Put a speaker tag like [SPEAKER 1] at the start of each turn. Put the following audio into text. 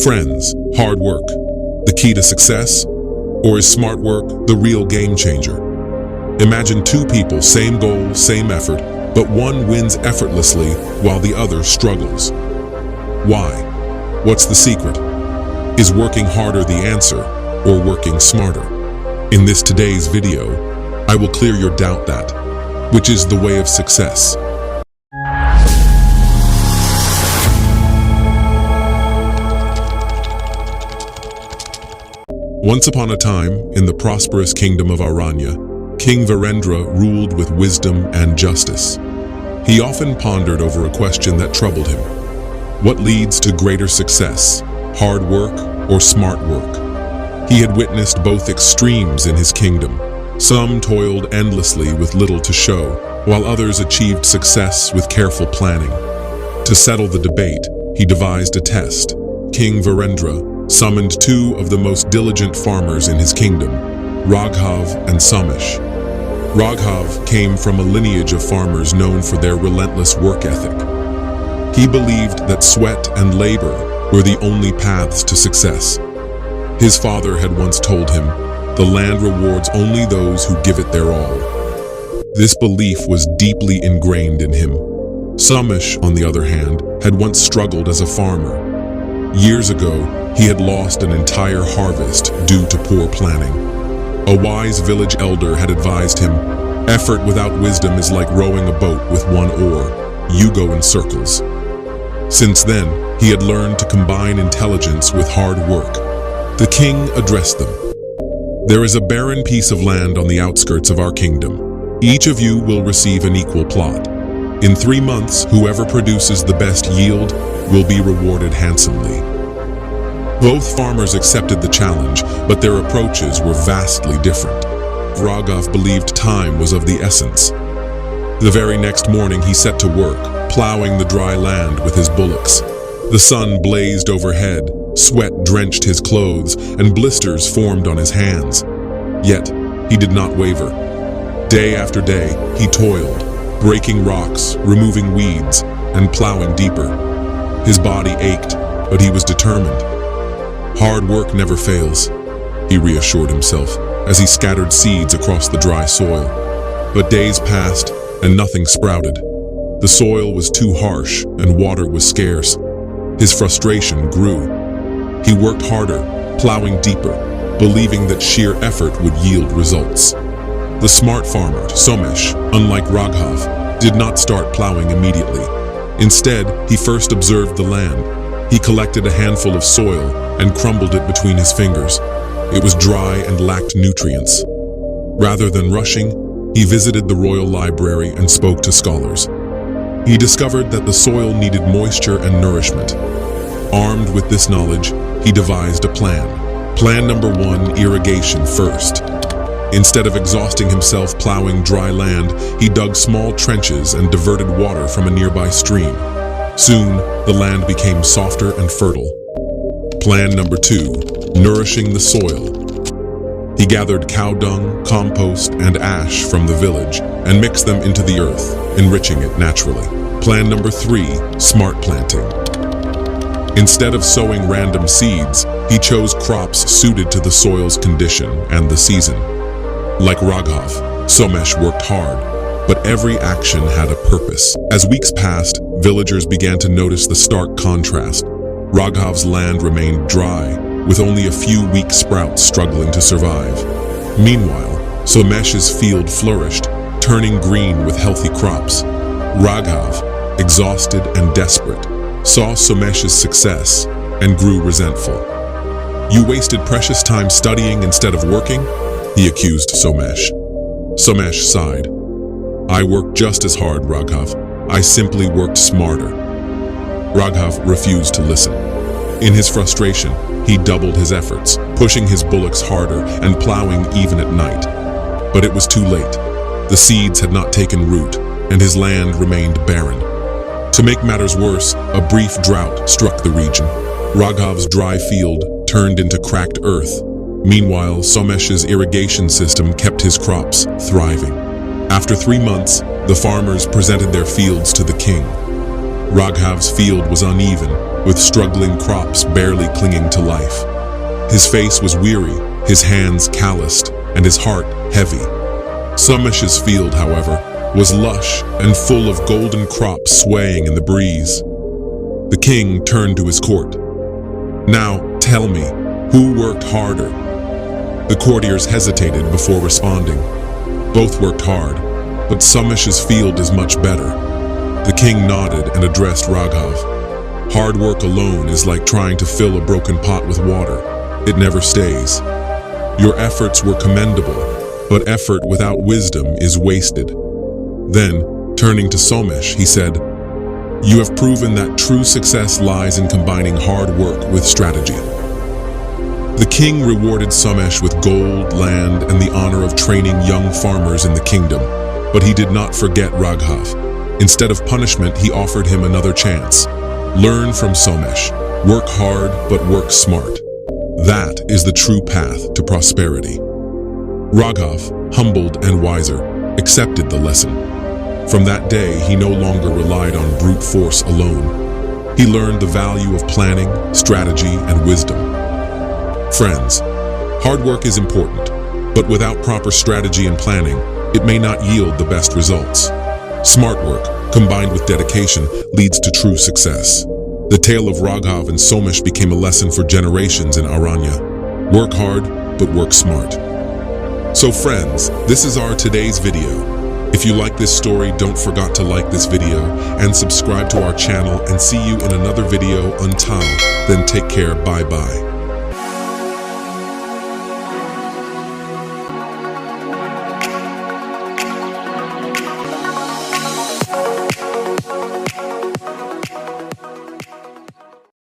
[SPEAKER 1] Friends, hard work, the key to success? Or is smart work the real game changer? Imagine two people, same goal, same effort, but one wins effortlessly while the other struggles. Why? What's the secret? Is working harder the answer, or working smarter? In this today's video, I will clear your doubt that, which is the way of success. Once upon a time, in the prosperous kingdom of Aranya, King Virendra ruled with wisdom and justice. He often pondered over a question that troubled him. What leads to greater success, hard work or smart work? He had witnessed both extremes in his kingdom. Some toiled endlessly with little to show, while others achieved success with careful planning. To settle the debate, he devised a test. King Virendra summoned two of the most diligent farmers in his kingdom, Raghav and Somesh. Raghav came from a lineage of farmers known for their relentless work ethic. He believed that sweat and labor were the only paths to success. His father had once told him, "The land rewards only those who give it their all." This belief was deeply ingrained in him. Somesh, on the other hand, had once struggled as a farmer. Years ago, he had lost an entire harvest due to poor planning. A wise village elder had advised him, "Effort without wisdom is like rowing a boat with one oar. You go in circles." Since then, he had learned to combine intelligence with hard work. The king addressed them. "There is a barren piece of land on the outskirts of our kingdom. Each of you will receive an equal plot. In 3 months, whoever produces the best yield will be rewarded handsomely." Both farmers accepted the challenge, but their approaches were vastly different. Raghav believed time was of the essence. The very next morning he set to work, plowing the dry land with his bullocks. The sun blazed overhead, sweat drenched his clothes, and blisters formed on his hands. Yet, he did not waver. Day after day, he toiled, breaking rocks, removing weeds, and plowing deeper. His body ached, but he was determined. "Hard work never fails," he reassured himself as he scattered seeds across the dry soil. But days passed and nothing sprouted. The soil was too harsh and water was scarce. His frustration grew. He worked harder, plowing deeper, believing that sheer effort would yield results. The smart farmer, Somesh, unlike Raghav, did not start plowing immediately. Instead, he first observed the land. He collected a handful of soil and crumbled it between his fingers. It was dry and lacked nutrients. Rather than rushing, he visited the royal library and spoke to scholars. He discovered that the soil needed moisture and nourishment. Armed with this knowledge, he devised a plan. Plan number 1, irrigation first. Instead of exhausting himself plowing dry land, he dug small trenches and diverted water from a nearby stream. Soon, the land became softer and fertile. Plan number 2, nourishing the soil. He gathered cow dung, compost, and ash from the village and mixed them into the earth, enriching it naturally. Plan number 3, smart planting. Instead of sowing random seeds, he chose crops suited to the soil's condition and the season. Like Raghav, Somesh worked hard, but every action had a purpose. As weeks passed, villagers began to notice the stark contrast. Raghav's land remained dry, with only a few weak sprouts struggling to survive. Meanwhile, Somesh's field flourished, turning green with healthy crops. Raghav, exhausted and desperate, saw Somesh's success and grew resentful. "You wasted precious time studying instead of working?" he accused Somesh. Somesh sighed. "I worked just as hard, Raghav. I simply worked smarter." Raghav refused to listen. In his frustration, he doubled his efforts, pushing his bullocks harder and plowing even at night. But it was too late. The seeds had not taken root, and his land remained barren. To make matters worse, a brief drought struck the region. Raghav's dry field turned into cracked earth. Meanwhile, Somesh's irrigation system kept his crops thriving. After 3 months, the farmers presented their fields to the king. Raghav's field was uneven, with struggling crops barely clinging to life. His face was weary, his hands calloused, and his heart heavy. Somesh's field, however, was lush and full of golden crops swaying in the breeze. The king turned to his court. "Now, tell me, who worked harder?" The courtiers hesitated before responding. Both worked hard, but Somesh's field is much better. The king nodded and addressed Raghav. "Hard work alone is like trying to fill a broken pot with water. It never stays. Your efforts were commendable, but effort without wisdom is wasted." Then, turning to Somesh, he said, "You have proven that true success lies in combining hard work with strategy." The king rewarded Somesh with gold, land, and the honor of training young farmers in the kingdom, but he did not forget Raghav. Instead of punishment, he offered him another chance. Learn from Somesh. Work hard, but work smart. That is the true path to prosperity. Raghav, humbled and wiser, accepted the lesson. From that day, he no longer relied on brute force alone. He learned the value of planning, strategy, and wisdom. Friends, hard work is important, but without proper strategy and planning, it may not yield the best results. Smart work, combined with dedication, leads to true success. The tale of Raghav and Somesh became a lesson for generations in Aranya. Work hard, but work smart. So friends, this is our today's video. If you like this story, don't forget to like this video and subscribe to our channel, and see you in another video. Until then, take care. Bye-bye.